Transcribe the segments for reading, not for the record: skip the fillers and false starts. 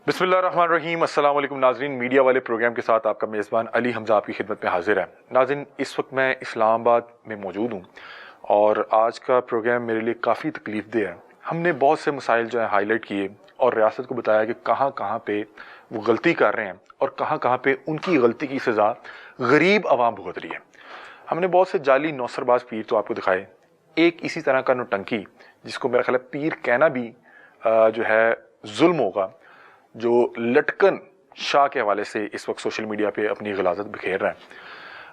बिस्मिल्लाहिर्रहमानिर्रहीम। अस्सलाम वालेकुम नाज़रीन, मीडिया वाले प्रोग्राम के साथ आपका मेज़बान अली हमज़ा आपकी खिदमत में हाजिर है। नाज़रीन, इस वक्त मैं इस्लामाबाद में मौजूद हूँ और आज का प्रोग्राम मेरे लिए काफ़ी तकलीफ़देह है। हमने बहुत से मसाइल जो है हाईलाइट किए और रियासत को बताया कि कहाँ कहाँ पे वो गलती कर रहे हैं और कहाँ कहाँ पे उनकी गलती की सज़ा गरीब आवाम भुगत रही है। हमने बहुत से जाली नौसरबाज पीर तो आपको दिखाए। एक इसी तरह का नौटंकी जिसको मेरा ख्याल है पीर कहना भी जो है जुल्म होगा, जो लटकन शाह के हवाले से इस वक्त सोशल मीडिया पे अपनी गलाजत बिखेर रहा है।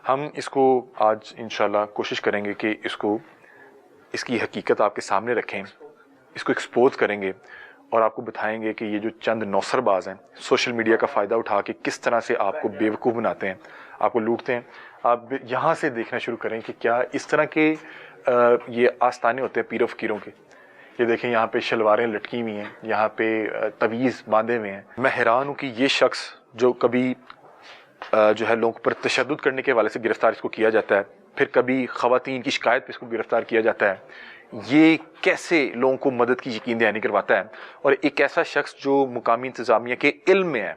हम इसको आज इंशाल्लाह कोशिश करेंगे कि इसकी हकीकत आपके सामने रखें, इसको एक्सपोज करेंगे और आपको बताएंगे कि ये जो चंद नौसरबाज हैं सोशल मीडिया का फ़ायदा उठा के किस तरह से आपको बेवकूफ़ बनाते हैं, आपको लूटते हैं। आप यहाँ से देखना शुरू करें कि क्या इस तरह के ये आस्ताने होते हैं पीर फ़कीरों के। ये देखें, यहाँ पे शलवारें लटकी हुई हैं, यहाँ पे तवीज़ बांधे हुए हैं। मैं हैरान हूँ कि ये शख्स जो कभी जो है लोगों पर तशद्दुद करने के हवाले से गिरफ्तार इसको किया जाता है, फिर कभी ख़वातीन की शिकायत पे इसको गिरफ्तार किया जाता है, ये कैसे लोगों को मदद की यकीन दहानी करवाता है। और एक ऐसा शख्स जो मुकामी इंतज़ामिया के इल्म में है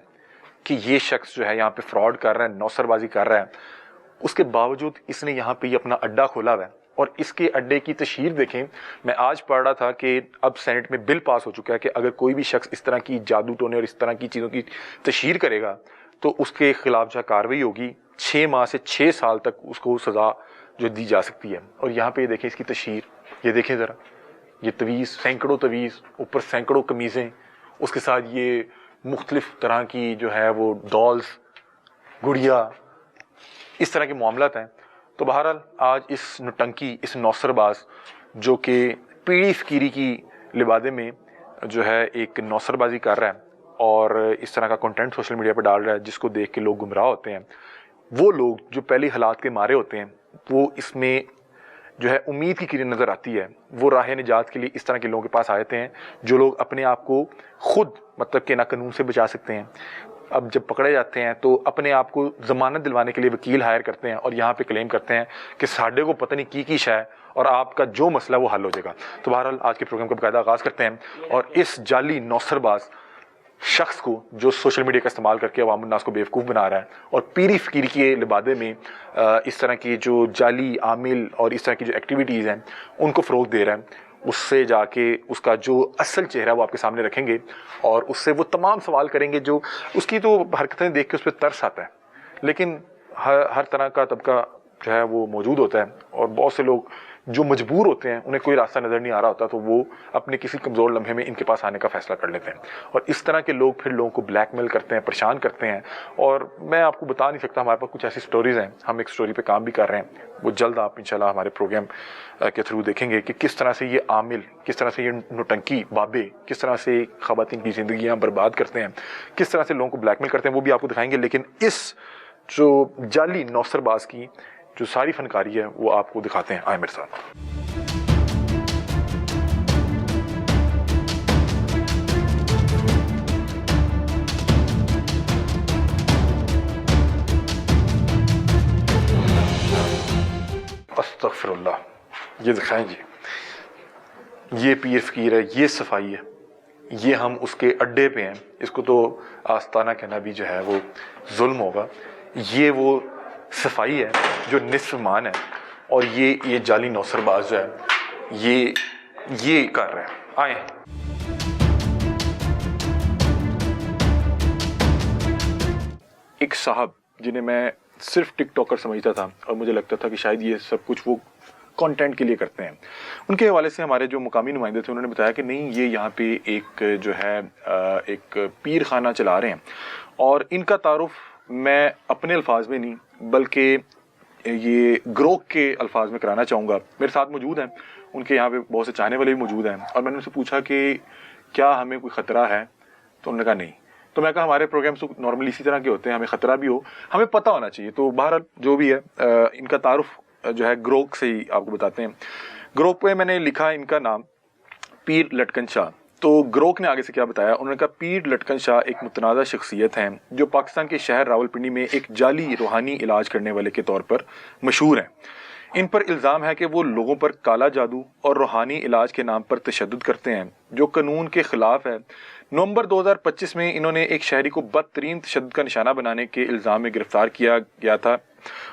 कि ये शख्स जो है यहाँ पे फ्रॉड कर रहा है, नौसरबाजी कर रहा है, उसके बावजूद इसने यहाँ पे अपना अड्डा खोला हुआ है। और इसके अड्डे की तशहीर देखें। मैं आज पढ़ रहा था कि अब सेनेट में बिल पास हो चुका है कि अगर कोई भी शख्स इस तरह की जादू टोने और इस तरह की चीज़ों की तशहीर करेगा तो उसके खिलाफ जो कार्रवाई होगी, 6 माह से 6 साल तक उसको सज़ा जो दी जा सकती है। और यहाँ पे देखें इसकी तशहीर, ये देखें ज़रा, ये तवीज़, सैकड़ों तवीज़, ऊपर सैकड़ों कमीज़ें, उसके साथ ये मुख्तलिफ तरह की जो है वो डॉल्स, गुड़िया, इस तरह के मामलात हैं। तो बहरहाल आज इस नौटंकी, इस नौसरबाज जो कि पीड़ी फ़कीरी की लिबादे में जो है एक नौसरबाजी कर रहा है और इस तरह का कंटेंट सोशल मीडिया पर डाल रहा है जिसको देख के लोग गुमराह होते हैं, वो लोग जो पहले हालात के मारे होते हैं वो इसमें जो है उम्मीद की किरण नज़र आती है। वो राह निजात के लिए इस तरह के लोगों के पास आते हैं जो लोग अपने आप को खुद मतलब कि ना कानून से बचा सकते हैं। अब जब पकड़े जाते हैं तो अपने आप को ज़मानत दिलवाने के लिए वकील हायर करते हैं और यहाँ पे क्लेम करते हैं कि साढ़े को पता नहीं की शाय और आपका जो मसला वो हल हो जाएगा। तो बहरहाल आज के प्रोग्राम का बाकायदा आगाज़ करते हैं और इस जाली नौसरबाज शख्स को जो सोशल मीडिया का इस्तेमाल करके अवाम उन्नास को बेवकूफ़ बना रहा है और पीरी फ़कीर के लिबादे में इस तरह की जो जाली आमिल और इस तरह की जो एक्टिविटीज़ हैं उनको फ़रोग़ दे रहा है, उससे जाके उसका जो असल चेहरा वो आपके सामने रखेंगे और उससे वो तमाम सवाल करेंगे जो उसकी तो हरकतें देख के उस पर तरस आता है। लेकिन हर तरह का तबका जो है वो मौजूद होता है और बहुत से लोग जो मजबूर होते हैं, उन्हें कोई रास्ता नज़र नहीं आ रहा होता तो वो अपने किसी कमज़ोर लम्हे में इनके पास आने का फ़ैसला कर लेते हैं और इस तरह के लोग फिर लोगों को ब्लैकमेल करते हैं, परेशान करते हैं। और मैं आपको बता नहीं सकता, हमारे पास कुछ ऐसी स्टोरीज़ हैं, हम एक स्टोरी पे काम भी कर रहे हैं, वो जल्द आप इंशाल्लाह हमारे प्रोग्राम के थ्रू देखेंगे कि किस तरह से ये आमिल, किस तरह से ये नौटंकी बाबे किस तरह से ख़वातीन की ज़िंदगियाँ बर्बाद करते हैं, किस तरह से लोगों को ब्लैकमेल करते हैं, वो भी आपको दिखाएंगे। लेकिन इस जो जाली नौसरबाज की जो सारी फनकारी है वो आपको दिखाते हैं। आए मेरे साथ। अस्तगफिरुल्लाह, ये दिखाएं जी, ये पीर फ़कीर है, ये सफाई है, ये हम उसके अड्डे पे हैं। इसको तो आस्ताना कहना भी जो है वो जुल्म होगा। ये वो सफाई है जो निस्फ मान है और ये जाली नौसरबाज जो है ये कर रहे हैं। आए एक साहब जिन्हें मैं सिर्फ टिकटॉकर समझता था और मुझे लगता था कि शायद ये सब कुछ वो कंटेंट के लिए करते हैं, उनके हवाले से हमारे जो मुकामी नुमाइंदे थे उन्होंने बताया कि नहीं, ये यहाँ पे एक जो है एक पीर खाना चला रहे हैं और इनका तारुफ मैं अपने अल्फाज में नहीं बल्कि ये ग्रोह के अल्फाज में कराना चाहूँगा। मेरे साथ मौजूद हैं, उनके यहाँ पे बहुत से चाहने वाले भी मौजूद हैं और मैंने उनसे पूछा कि क्या हमें कोई ख़तरा है, तो उन्होंने कहा नहीं। तो मैं कहा हमारे प्रोग्राम्स तो नॉर्मली इसी तरह के होते हैं, हमें ख़तरा भी हो, हमें पता होना चाहिए। तो बहरहाल जो भी है इनका तारुफ जो है ग्रोह से ही आपको बताते हैं। ग्रोह पे मैंने लिखा इनका नाम पीर लटकन शाह। तो ग्रोह ने आगे से क्या बताया, उन्होंने कहा पीर लटकन शाह एक मुतनाज़ा शख्सियत हैं जो पाकिस्तान के शहर रावलपिंडी में एक जाली रूहानी इलाज करने वाले के तौर पर मशहूर हैं। ان پر الزام ہے کہ وہ لوگوں پر کالا جادو اور روحانی علاج کے نام پر تشدد کرتے ہیں جو قانون کے خلاف ہے۔ نومبر 2025 میں انہوں نے ایک شہری کو بدترین تشدد کا نشانہ بنانے کے الزام میں گرفتار کیا گیا تھا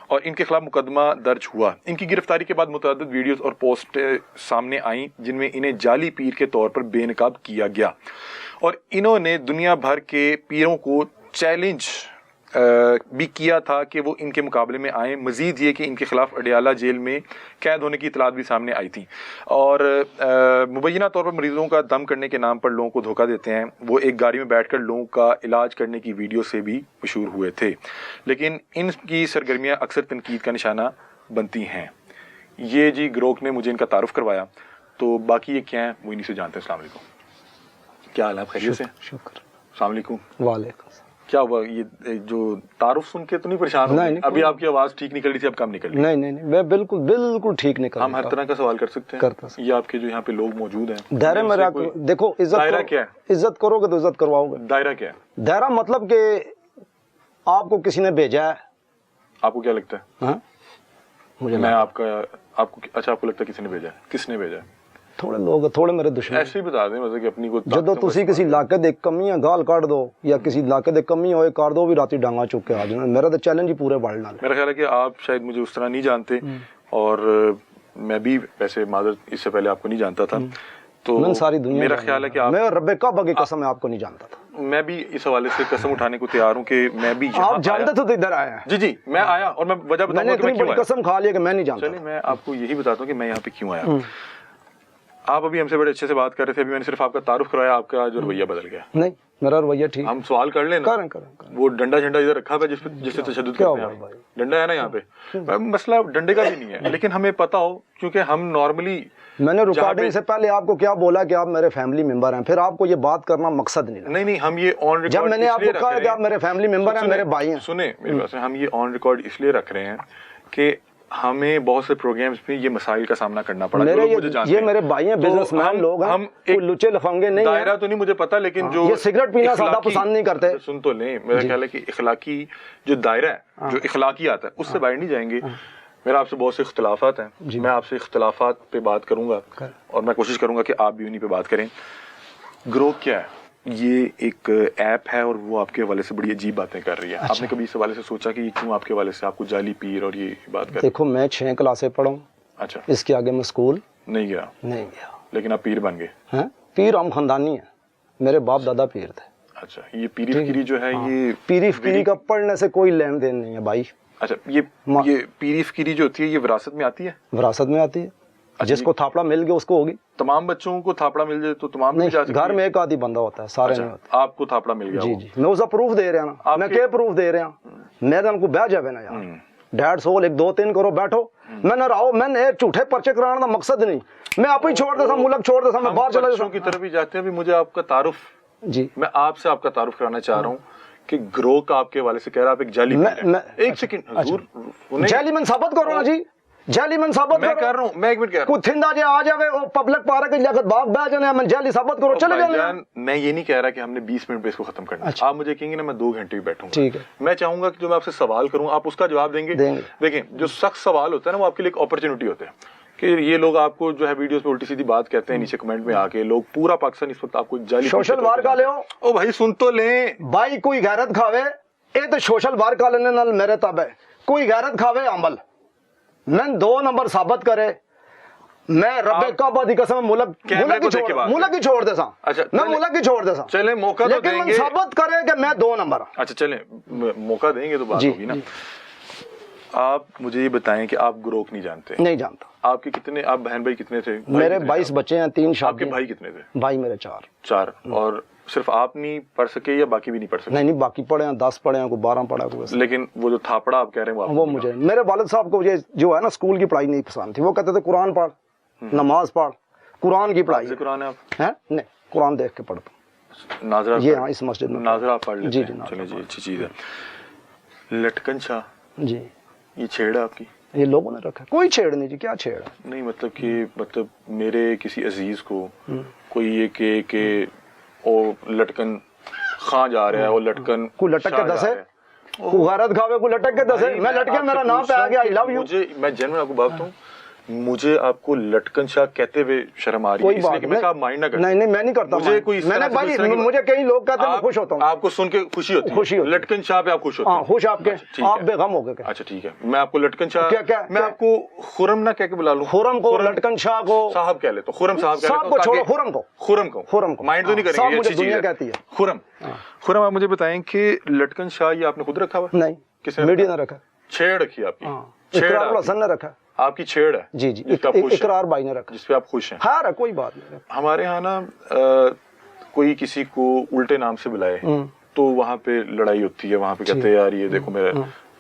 اور ان کے خلاف مقدمہ درج ہوا۔ ان کی گرفتاری کے بعد متعدد ویڈیوز اور پوسٹ سامنے آئیں جن میں انہیں جعلی پیر کے طور پر بے نقاب کیا گیا اور انہوں نے دنیا بھر کے پیروں کو چیلنج بھی کیا تھا کہ وہ ان کے مقابلے میں آئیں۔ مزید یہ کہ ان کے خلاف اڈیالہ جیل میں قید ہونے کی اطلاعات بھی سامنے آئی تھیں اور مبینہ طور پر مریضوں کا دم کرنے کے نام پر لوگوں کو دھوکہ دیتے ہیں۔ وہ ایک گاڑی میں بیٹھ کر لوگوں کا علاج کرنے کی ویڈیو سے بھی مشہور ہوئے تھے، لیکن ان کی سرگرمیاں اکثر تنقید کا نشانہ بنتی ہیں۔ یہ جی گروہ نے مجھے ان کا تعارف کروایا، تو باقی یہ کیا ہیں وہ انہی سے جانتے ہیں۔ السلام علیکم، کیا حال ہے؟ خیریت سے؟ شکر۔ السلام علیکم۔ وعلیکم السلام۔ کیا ہوا؟ یہ جو تعارف سن کے تو نہیں پریشان ہو؟ ابھی آپ کی آواز ٹھیک نکل رہی تھی، اب کم نکل رہی؟ نہیں، میں بالکل ٹھیک نکل رہا ہوں۔ ہم ہر طرح کا سوال کر سکتے ہیں؟ یہ آپ کے جو یہاں پہ لوگ موجود ہیں، دائرہ میرا دیکھو، دائرہ کیا ہے؟ عزت کرو گے تو عزت کرواؤ گے۔ دائرہ کیا ہے؟ دائرہ مطلب کہ آپ کو کسی نے بھیجا ہے۔ آپ کو کیا لگتا ہے؟ ہاں مجھے میں آپ کو اچھا، آپ کو لگتا ہے کسی نے بھیجا ہے؟ کس نے بھیجا ہے؟ تھوڑے لوگ، تھوڑے میرے دشمن۔ ایسے ہی بتا دیں مطلب کہ اپنی کو جدو تسی کسی علاقے دے کمیاں گال کاٹ دو یا کسی علاقے دے کمی ہوئے کاٹ دو بھی راتی ڈانگا چک کے آ جانا۔ میرا تو چیلنج ہی پورے ورلڈ نال۔ میرا خیال ہے کہ آپ شاید مجھے اس طرح نہیں جانتے اور میں بھی ویسے معذرت اس سے پہلے آپ کو نہیں جانتا تھا، تو میں ساری دنیا میرا خیال ہے کہ میں رب کعبہ کی قسم آپ کو نہیں جانتا تھا۔ میں بھی اس حوالے سے قسم اٹھانے کو تیار ہوں کہ میں بھی آپ جانتے تھے تو ادھر آئے ہیں۔ جی میں آیا اور میں وجہ بتاؤں گا کہ میں کیوں آیا۔ قسم کھا لیا کہ میں نہیں جانتا۔ چلیے میں آپ کو یہی بتاتا ہوں کہ میں یہاں پہ کیوں آیا۔ آپ ابھی ہم سے بڑے اچھے سے بات کر رہے تھے، ابھی میں نے صرف آپ کا تعارف کروایا، آپ کا جو رویہ بدل گیا۔ نہیں، میرا رویہ ٹھیک۔ ہم سوال کر لیں نا، کریں۔ وہ ڈنڈا جھنڈا ادھر رکھا ہوا ہے جس سے تشدد کرتے ہیں، ڈنڈا ہے نا یہاں پہ، مسئلہ ڈنڈے کا بھی نہیں ہے، لیکن ہمیں پتا ہو کیونکہ ہم نارملی، میں نے ریکارڈنگ سے پہلے آپ کو کیا بولا کہ آپ میرے فیملی ممبر ہیں، پھر آپ کو یہ بات کرنا مقصد نہیں، ہم یہ آن ریکارڈ، جب میں نے آپ کو کہا کہ آپ میرے فیملی ممبر ہیں، میرے بھائی ہیں، سنیں میری بات، ہم یہ آن ریکارڈ اس لیے رکھ رہے ہیں کہ ہمیں بہت سے پروگرامز میں یہ مسائل کا سامنا کرنا پڑا۔ یہ میرے بھائی ہیں، بزنس مین لوگ ہیں، کوئی لچے لفنگے نہیں ہیں۔ دائرہ تو نہیں مجھے پتا، لیکن جو یہ سگریٹ پینا زیادہ پسند نہیں کرتے۔ سن تو لیں، میرا خیال ہے کہ اخلاقی جو دائرہ ہے، جو اخلاقیات ہے، اس سے باہر نہیں جائیں گے۔ میرا آپ سے بہت سے اختلافات ہیں، میں آپ سے اختلافات پہ بات کروں گا اور میں کوشش کروں گا کہ آپ بھی انہی پہ بات کریں۔ گروہ کیا ہے؟ یہ ایک ایپ ہے اور وہ آپ کے حوالے سے بڑی عجیب باتیں کر رہی ہے۔ آپ نے کبھی اس حوالے سے سوچا کہ یہ کیوں آپ کے حوالے سے آپ کو جعلی پیر اور یہ بات کر؟ دیکھو میں 6 کلاسیں پڑھا ہوں، اچھا، اس کے آگے میں اسکول نہیں گیا، لیکن آپ پیر بن گئے ہیں۔ پیر ہم خاندانی ہیں، میرے باپ دادا پیر تھے۔ اچھا، یہ پیری فکری جو ہے، یہ پیری فکری کا پڑھنے سے کوئی لین دین نہیں ہے بھائی۔ اچھا، یہ پیری فکری جو ہوتی ہے یہ وراثت میں آتی ہے؟ وراثت میں آتی ہے، جس کو تھاپڑا مل گیا اس کو ہوگی۔ تمام بچوں کو تھاپڑا مل جائے تو تمام نہیں جا سکتے؟ گھر میں ایک آدھی بندہ ہوتا ہے، سارے نہیں ہوتے۔ آپ کو تھاپڑا مل گیا؟ جی، میں اسا پروف دے رہا ہوں۔ میں کیا پروف دے رہا ہوں؟ میں تو بہ جاوے نا یار، 150 1 2 3 کرو بیٹھو، میں نہ رہو، میں نے جھوٹے پرچے کرانے کا مقصد نہیں، میں آپ ہی چھوڑ دیتا، ملک چھوڑ دیتا، میں باہر چلا جاتا کی طرف ہی جاتے ہیں۔ مجھے آپ کا تعارف، جی میں آپ سے آپ کا تعارف کرانا چاہ رہا ہوں کہ گروہ کا آپ کے حوالے سے کہہ رہا آپ ایک جعلی پیر ہے۔ ایک سیکنڈ حضور، جعلی من ثابت کرو نا جی، جعلی من ثابت میں کر رہا ہوں، میں ایک منٹ کہہ رہا ہوں، کوئی تھندا جے آ جاوے او پبلک پارک جگہ باغ بہ جانے، میں جعلی ثابت کرو چلے جانے۔ میں یہ نہیں کہہ رہا کہ ہم نے 20 منٹ پہ اس کو ختم کرنا ہے، آپ مجھے کہیں گے نا میں 2 گھنٹے بھی بیٹھوں گا، ٹھیک ہے۔ میں چاہوں گا کہ جو میں آپ سے سوال کروں آپ اس کا جواب دیں گے۔ دیکھیں جو سخت سوال ہوتا ہے نا وہ آپ کے لیے ایک اپرچونٹی ہوتا ہے کہ یہ لوگ آپ کو جو ہے ویڈیوز پہ الٹی سیدھی بات کہتے ہیں، نیچے کمنٹ میں آ کے لوگ پورا پاکستان اس وقت آپ کو جعلی سوشل وار کا لے او بھائی سن تو لیں بھائی، کوئی غیرت کھاوے اے تو سوشل وار کا لینے نال میرے تب ہے، کوئی غیرت کھاوے عمل میں 2 نمبر ثابت کرے، میں رب کعبہ دی قسم ملک ہی چھوڑ دے سا، میں ملک ہی چھوڑ دے سا، چلیں موقع تو دیں گے، ثابت کرے کہ میں 2 نمبر۔ اچھا چلیں موقع دیں گے تو بات ہوگی نا۔ آپ مجھے یہ بتائیں کہ آپ گروہ نہیں جانتے؟ نہیں جانتا۔ آپ کے کتنے، آپ بہن بھائی کتنے تھے؟ میرے 22 بچے ہیں، 3 شادی۔ آپ کے بھائی کتنے تھے؟ بھائی میرے 4۔ اور صرف آپ نہیں پڑھ سکے یا باقی بھی نہیں پڑھ سکے؟ نہیں، باقی پڑھے ہیں، 10 پڑھے ہیں، کوئی 12 پڑھا ہے۔ لیکن وہ جو تھاپڑا آپ کہہ رہے ہیں وہ مجھے، میرے والد صاحب کو جو ہے نا اسکول کی پڑھائی نہیں پسند تھی، وہ کہتے تھے قرآن پڑھ، نماز پڑھ، قرآن کی پڑھائی۔ قرآن آپ نہیں، قرآن دیکھ کے پڑھتا ہوں۔ ناظرہ یہ ہاں اس مسجد میں ناظرہ آپ پڑھ لیتے ہیں؟ جی چلیں جی، اچھی چیز ہے۔ لٹکن شاہ جی، یہ چھیڑ ہے آپ کی؟ یہ لوگوں نے رکھا، کوئی چھیڑ نہیں جی، کیا چھیڑ ہے؟ نہیں مطلب کہ میرے کسی عزیز کو کوئی یہ کہ وہ لٹکن خاں جا رہا ہے، وہ لٹکن کوئی لٹک کے دس ہے، کو غیرت کھاوے کو لٹک کے دسے میں لٹکے میرا نام پہ آ گیا آئی لو یو. مجھے میں جنرل آپ کو بات بتاؤں, مجھے آپ کو لٹکن شاہ کہتے ہوئے شرم آ رہی ہے, اس لیے کہ میں کہا مائنڈ نہ کریں. نہیں میں نہیں کرتا. مجھے کوئی میں نے بھائی مجھے کئی لوگ کہتے ہیں میں خوش ہوتا ہوں. آپ کو سن کے خوشی ہوتی ہے, لٹکن شاہ پہ آپ خوش ہوتے ہیں. ہاں خوش آپ کے, آپ بے غم ہو گئے. اچھا ٹھیک ہے, میں آپ کو لٹکن شاہ, میں آپ کو خرم نہ کہہ کے بلا لوں. خرم کو, لٹکن شاہ کو صاحب کہہ لیتا ہوں, خرم صاحب کہہ لیتا ہوں. چھوڑو خرم کو مائنڈ تو نہیں کریں گے, مجھے دنیا کہتی ہے. خرم آپ مجھے بتائیں کہ لٹکن شاہ یہ آپ نے خود رکھا ہوا؟ نہیں, کس نے میڈیا نے رکھا. چھیڑ رکھی آپ کی, اقرار حسن نے رکھا. آپ کی چھیڑ ہے جی اقرار بھائی نے رکھا, جس پہ آپ خوش ہیں. ہاں کوئی بات نہیں. ہمارے ہاں نا کوئی کسی کو الٹے نام سے بلائے تو وہاں پہ لڑائی ہوتی ہے, وہاں پہ کہتے ہیں یار یہ دیکھو میرا,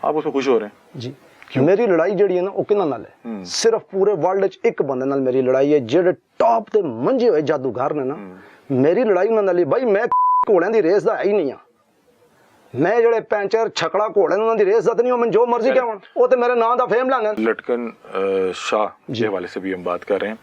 آپ اس پہ خوش ہو رہے ہیں. جی میری لڑائی جڑی ہے نا وہ کنہاں نال ہے, صرف پورے ورلڈ وچ ایک بندے نال میری لڑائی ہے جڑے ٹاپ تے منجے ہوئے جادوگر نے نا. میری لڑائی انہاں نال بھائی میں گھوڑیاں دی ریس دا ہے ہی نہیں ہاں. میں جڑے پینچر چھکڑا گھوڑے انہاں دی ریس دا تے نہیں, میں جو مرضی کہاں وہ تے میرے نام دا فیم لانگے. لٹکن شاہ کے حوالے سے بھی ہم بات کر رہے ہیں.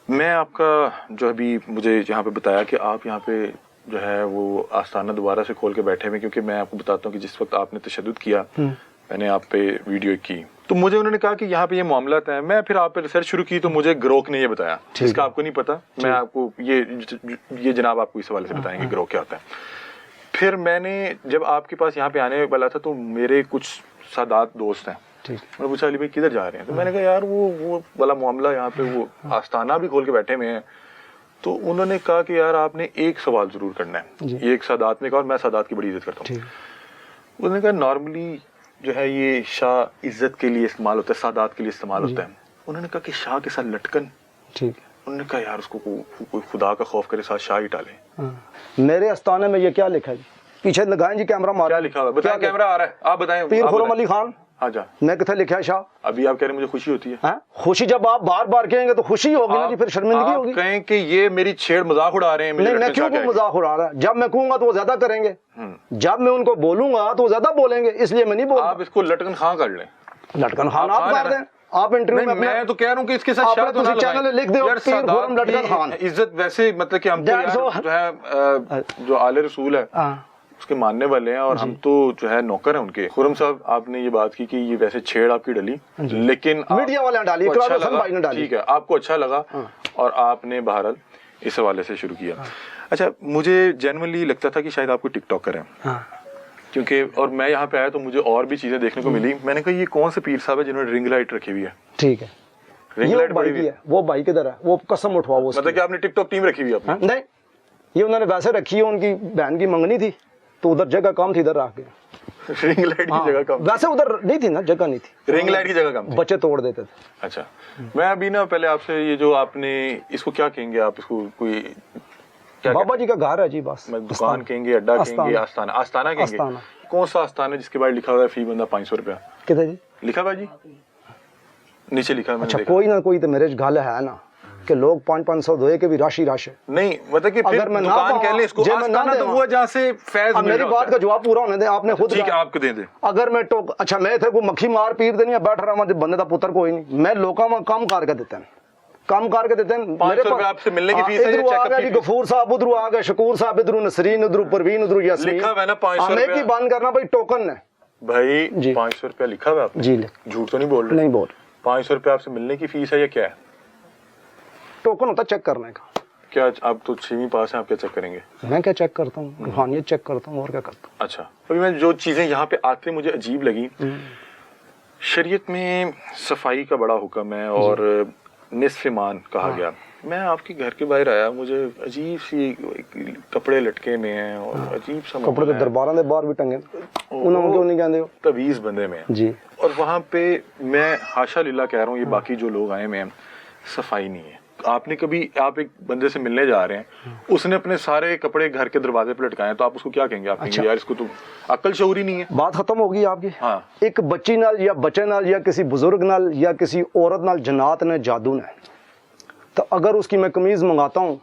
میں آپ کا جو ابھی مجھے یہاں پہ بتایا کہ آپ یہاں پہ جو ہے وہ آستانہ دوبارہ سے کھول کے بیٹھے ہوئے, کیونکہ میں آپ کو بتاتا ہوں کہ جس وقت آپ نے تشدد کیا میں نے آپ پہ ویڈیو کی تو مجھے انہوں نے کہا کہ یہاں پہ یہ معاملات ہیں. میں پھر آپ پہ ریسرچ شروع کی تو مجھے گروہ نے یہ بتایا, جس کا آپ کو نہیں پتا. میں آپ کو یہ جناب آپ کو اس حوالے سے بتائیں گے گروہ کیا ہوتا ہے. پھر میں نے جب آپ کے پاس یہاں پہ آنے والا تھا تو میرے کچھ سادات دوست ہیں, میں نے پوچھا علی بھائی کدھر جا رہے ہیں, تو میں نے کہا یار وہ والا معاملہ یہاں پہ وہ آستانہ بھی کھول کے بیٹھے ہوئے ہیں. تو انہوں نے کہا کہ یار آپ نے ایک سوال ضرور کرنا ہے. یہ ایک سادات نے کہا, اور میں سادات کی بڑی عزت کرتا ہوں. انہوں نے کہا نارملی جو ہے یہ شاہ عزت کے لیے استعمال ہوتا ہے, سادات کے لیے استعمال ہوتا ہے. انہوں نے کہا کہ شاہ کے ساتھ لٹکن, انہوں نے کہا یار اس کو کوئی خدا کا خوف کرے ساتھ شاہ ہی ڈالے. میرے آستانے میں یہ کیا لکھا ہے جی, پیچھے لگائیں جی کیمرہ مارا, کیا لکھا ہوا ہے بتائیں, کیمرہ آ رہا ہے آپ بتائیں. پیر خرم علی خان. ہاں جا, میں کتنے لکھا ہے شاہ. ابھی آپ کہہ رہے ہیں مجھے خوشی ہوتی ہے. خوشی جب آپ بار بار کہیں گے تو خوشی ہوگی نا جی, پھر شرمندگی ہوگی. آپ کہیں کہ یہ میری چھیڑ مذاق اڑا رہے ہیں. نہیں میں کیوں مذاق اڑا رہا ہے, جب میں کہوں گا تو وہ زیادہ کریں گے, جب میں ان کو بولوں گا تو وہ زیادہ بولیں گے, اس لیے میں نہیں بولتا. آپ اس کو لٹکن خان کر لیں. لٹکن خان آپ کر دیں. آپ انٹرویو میں تو کہہ رہا ہوں کہ اس کے ساتھ شاہ تو نہ چینل لکھ دو پیر خرم لٹکن خان. عزت ویسے مطلب کہ ہم جو ہے جو آل رسول ہے اس کے ماننے والے ہیں, اور ہم تو جو ہے نوکر ہیں ان کے. خرم صاحب آپ نے یہ بات کی کہ یہ ویسے چھیڑ آپ کی ڈلی, لیکن میڈیا والے ڈالی, ٹھیک ہے آپ کو اچھا لگا اور آپ نے بہرحال اس حوالے سے شروع کیا. اچھا مجھے جنرلی لگتا تھا کہ شاید آپ کو ٹک ٹاک کریں, کیونکہ اور میں یہاں پہ آیا تو مجھے اور بھی چیزیں دیکھنے کو ملی. میں نے کہا یہ کون سے پیر صاحب ہے جنہوں نے رنگ لائٹ رکھی ہوئی ہے. ٹھیک ہے, رنگ لائٹ پڑی ہوئی ہے, وہ بھائی کدھر ہے, وہ قسم اٹھوا وہ مطلب کہ آپ نے ٹک ٹاک ٹیم رکھی ہوئی ہے. نہیں یہ انہوں نے ویسے رکھی ہے, ان کی بہن کی منگنی تھی تو ادھر جگہ کام تھی, ادھر رکھ گیا. رنگ لائٹ کی جگہ کم, ویسے ادھر نہیں تھی نا, جگہ نہیں تھی, رنگ لائٹ کی جگہ کم, بچے توڑ دیتے تھے. اچھا میں ابھی نا پہلے آپ سے یہ جو آپ نے اس کو کیا کہیں گے, آپ اس کو کوئی بابا جی کا گھر ہے جی, بس دکان کہیں گے, اڈا کہیں گے, آستانہ, آستانہ کہیں گے. کون سا آستانہ جس کے بعد لکھا ہوا ہے فی بندہ 500 روپیہ کتنے جی لکھا ہوا جی, نیچے لکھا ہے. اچھا کوئی نہ کوئی تو میرے گل ہے نا کہ لوگ 500 دوئے کے بھی راشی راش ہے. نہیں مطلب کہ پھر دکان کہہ لیں اس کو آستانہ, تو وہ جہاں سے فیض مل رہا ہے. میری بات کا جواب پورا ہونے دیں, آپ نے خود ٹھیک ہے آپ کو دے دیں. اگر میں اچھا میں تھے کو مکھی مار پیر دینی بیٹھ رہا ہوں, بندے دا پتر کوئی نہیں, میں لوکاں میں کام کر کے دیتے ہیں, کام کر کے دیتے ہیں. میرے پاس آپ سے ملنے کی فیس ہے, ادھر آ گیا غفور صاحب, ادھر آ گیا شکور صاحب, ادھر نسرین, ادھر پروین, ادھر یاسمین. لکھا ہوا ہے نا 500 روپے کی بند کرنا بھائی, ٹوکن ہے بھائی 500 روپیہ لکھا ہوا ہے آپ نے جی, جھوٹ تو نہیں بول رہے؟ نہیں بول. 500 روپیہ آپ سے ملنے کی فیس ہے یا کیا ہے؟ ٹوکن ہوتا چیک کرنے کا. کیا آپ تو 6ویں پاس ہیں, آپ کیا چیک کریں گے؟ میں کیا چیک کرتا ہوں, روحانیت چیک کرتا ہوں, اور کیا کرتا ہوں. اچھا ابھی میں جو چیزیں یہاں پہ آتے مجھے عجیب لگی, شریعت میں صفائی کا بڑا حکم ہے اور نصف ایمان کہا گیا. میں آپ کے گھر کے باہر آیا, مجھے عجیب سی کپڑے لٹکے میں ہیں اور عجیب سا کپڑے تو درباراں دے باہر بھی ٹنگے, انہاں کیوں نہیں کہندے ہو, تعویذ بندے میں جی. اور وہاں پہ میں حاشا للہ کہہ رہا ہوں, یہ باقی جو لوگ آئے میں صفائی نہیں ہے. آپ نے کبھی, آپ ایک بندے سے ملنے جا رہے ہیں, اس نے اپنے سارے کپڑے گھر کے دروازے پہ لٹکائے ہیں, تو آپ اس کو کیا کہیں گے؟ آپ کہیں گے یار اس کو تو عقل شعور ہی نہیں ہے. بات ختم ہوگی آپ کی. ہاں, ایک بچی نال یا بچے نال یا کسی بزرگ نال یا کسی عورت نال جنات نے جادو نے, تو اگر اس کی میں قمیض منگاتا ہوں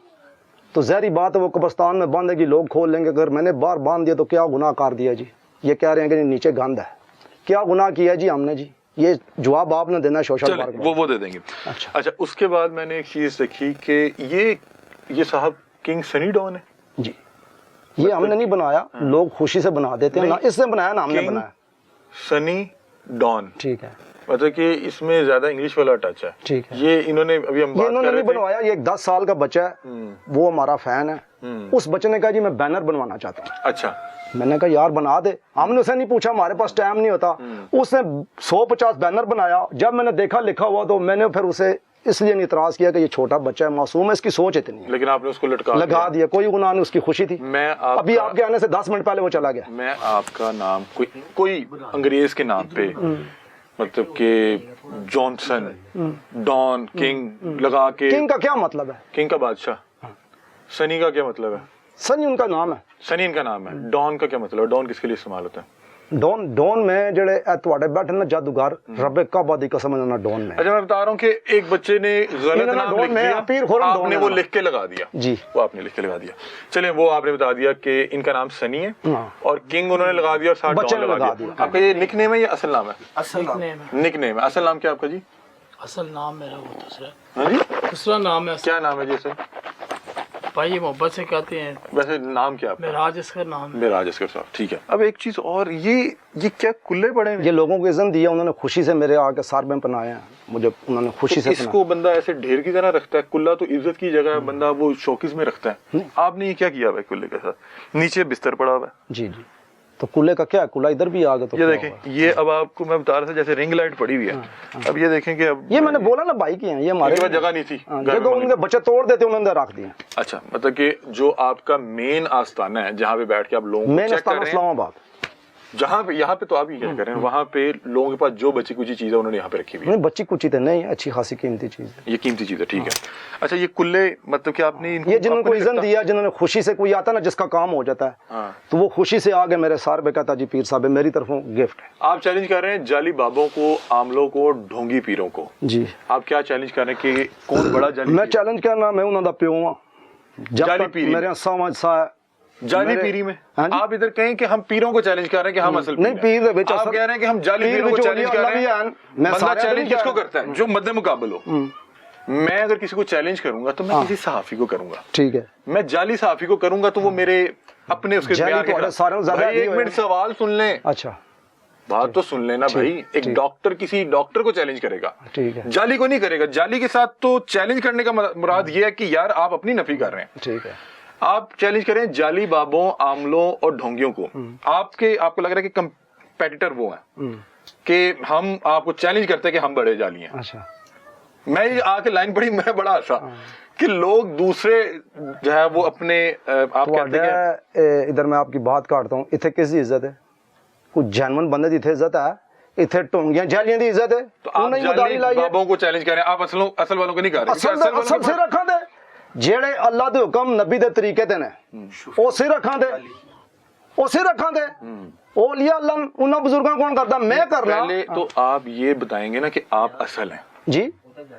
تو ظاہری بات ہے وہ قبرستان میں بند ہے کہ لوگ کھول لیں گے. اگر میں نے باہر باندھ دیا تو کیا گناہ کر دیا جی, یہ کہہ رہے ہیں کہ نیچے گند ہے, کیا گناہ کیا جی ہم نے جی؟ یہ جواب آپ نے دینا ہے سوشل ورک, وہ دے دیں گے. اچھا اس کے بعد میں نے ایک چیز دیکھی کہ یہ صاحب کنگ سنی ڈون ہے جی. یہ ہم نے نہیں بنایا, لوگ خوشی سے بنا دیتے ہیں, اس نے بنایا نا ہم نے بنایا. سنی ڈان, ٹھیک ہے, مطلب کہ اس میں زیادہ انگلش والا ٹچ ہے. ٹھیک ہے, یہ انہوں نے ابھی ہم یہ انہوں نے نہیں بنوایا, یہ ایک 10 سال کا بچہ ہے, وہ ہمارا فین ہے. اس بچے نے کہا جی میں بینر بنوانا چاہتا ہوں. اچھا, میں نے کہا یار بنا دے. ہم نے اسے نہیں پوچھا, ہمارے پاس ٹائم نہیں ہوتا. اس نے 150 بینر بنایا. جب میں نے دیکھا لکھا ہوا تو میں نے پھر اسے اس لیے نہیں اعتراض کیا کہ یہ چھوٹا بچہ ہے, معصوم ہے, اس کی سوچ اتنی ہے. لیکن آپ نے اس کو لگا دیا, کوئی گناہ نہیں, اس کی خوشی تھی. میں ابھی آپ کے آنے سے 10 منٹ پہلے وہ چلا گیا. میں آپ کا نام کوئی انگریز کے نام پہ مطلب کہ جانسن, ڈان, کنگ لگا کے. کنگ کا کیا مطلب ہے؟ کنگ کا بادشاہ. سنی کا کیا مطلب ہے؟ سنی ان کا نام ہے. سنی ان کا نام ہے. ڈان کا کیا مطلب ہے؟ ڈان کس کے لیے استعمال ہوتا ہے؟ ڈون میں جڑے تواڈے بیٹھے نا جادوگر, رب کعبہ دی قسم انہاں ڈون میں. اچھا, میں بتا رہا ہوں کہ ایک بچے نے غلط نام لکھ دیا, آپ نے وہ لکھ کے لگا دیا. جی, وہ آپ نے لکھ کے لگا دیا. چلیں, وہ آپ نے بتا دیا کہ ان کا نام سنی ہے اور کنگ انہوں نے لگا دیا اور ساتھ بچے ڈان نے لگا دیا. آپ کا یہ نک نیم ہے یا اصل نام ہے؟ اصل نام ہے. نک نیم ہے. اصل نام کیا آپ کا جی؟ اصل نام میرا وہ دوسرا. ہاں جی, دوسرا نام ہے. کیا نام ہے جیسے بھائی یہ محبت سے کہتے ہیں. ویسے نام کیا آپ کا؟ معراج اس کا نام ہے. معراج اسکر صاحب. ٹھیک ہے. اب ایک چیز اور, یہ کیا کلے پڑے ہیں؟ یہ لوگوں کو اذن دیا, انہوں نے خوشی سے میرے آ کے سار میں پنایا ہیں, مجھے انہوں نے خوشی سے اس کو بندہ ایسے ڈھیر کی طرح رکھتا ہے. کلا تو عزت کی جگہ ہے, بندہ وہ شوکیس میں رکھتا ہے. آپ نے یہ کیا کیا ہوا ہے کلے کے ساتھ؟ نیچے بستر پڑا ہوا ہے. جی جی, تو کلے کا کیا, کلا ادھر بھی آ گیا. تو یہ دیکھیں, یہ اب آپ کو میں بتا رہا تھا جیسے رنگ لائٹ پڑی ہوئی ہے. اب یہ دیکھیں کہ اب یہ میں نے بولا نا بھائی کی ہیں, یہ ہمارے جگہ نہیں تھی, جگہ ان کے بچے توڑ دیتے انہوں نے رکھ دیا. اچھا, مطلب کہ جو آپ کا مین آستانہ ہے جہاں پہ بیٹھ کے آپ لوگوں کو مین چیک کر استعمال رہے اسلام ہیں, آباد, جہاں پہ یہاں پہ تو آپ ہی کیا کر رہے ہیں, وہاں پہ لوگوں کے پاس جو بچی کچی چیز ہے انہوں نے یہاں پہ رکھی ہوئی ہے. نہیں بچی کچی تو نہیں, اچھی خاصی قیمتی چیز ہے, یہ قیمتی چیز ہے. ٹھیک ہے. اچھا, یہ کلے مطلب کہ آپ نے یہ جنہوں کو اذن دیا, جنہوں نے خوشی سے, کوئی آتا نا جس کا کام ہو جاتا ہے تو وہ خوشی سے آگے میرے سار پہ کہتا جی پیر صاحب میری طرفوں گفٹ ہے. آپ چیلنج کر رہے ہیں جعلی بابوں کو, عاملوں کو, ڈھونگی پیروں کو. جی, آپ کیا چیلنج کر رہے ہیں کہ کون بڑا جعلی میں چیلنج کرنا, میں انہوں دا پیو ہاں. جب جعلی تک پیری میرے سمجھ سا جعلی پیری میں آپ ادھر کہیں کہ ہم پیروں کو چیلنج کر رہے ہیں کہ ہم اصل نہیں پیر آپ کہہ رہے ہیں کہ ہم جعلی پیروں کو چیلنج کر رہے ہیں. بندہ چیلنج کس کو کرتا ہے؟ جو مد مقابل ہو. میں اگر کسی کو چیلنج کروں گا تو میں کسی صحافی کو کروں گا. ٹھیک ہے, میں جعلی صحافی کو کروں گا تو وہ میرے اپنے اس کے معیار کے بھائی. ایک منٹ سوال سن لیں. اچھا, بات تو سن لینا بھائی. ایک ڈاکٹر کسی ڈاکٹر کو چیلنج کرے گا, ٹھیک ہے, جعلی کو نہیں کرے گا. جعلی کے ساتھ تو چیلنج کرنے کا مراد یہ ہے کہ یار آپ اپنی نفی کر رہے ہیں. ٹھیک ہے, آپ چیلنج کریں جعلی بابوں, عاملوں اور ڈھونگیوں کو. آپ کو لگ رہا ہے کہ کمپیٹیٹر وہ ہیں کہ ہم آپ کو چیلنج کرتے ہیں کہ ہم بڑے جعلی ہیں. اچھا, میں آ کے لائن پڑھی, میں بڑا ہنسا کہ لوگ دوسرے جو ہے وہ اپنے آپ کہتے ہیں. ادھر میں آپ کی بات کاٹتا ہوں, اتنے کس کی عزت ہے؟ کوئی جینون بندے دی اتنے عزت ہے, اتنے ٹونگیاں جعلیاں دی عزت ہے. تو آپ جعلی بابوں کو چیلنج کریں, آپ اصل والوں کو نہیں کر رہے. اصل سے رکھا دے جیڑے اللہ دے حکم نبی دے طریقے تے نے اسی رکھاں دے, اسی رکھاں دے. اولیاء اللہ انہاں بزرگاں کون کردا, میں کرنا. پہلے تو آپ یہ بتائیں گے نا کہ آپ اصل ہیں. جی,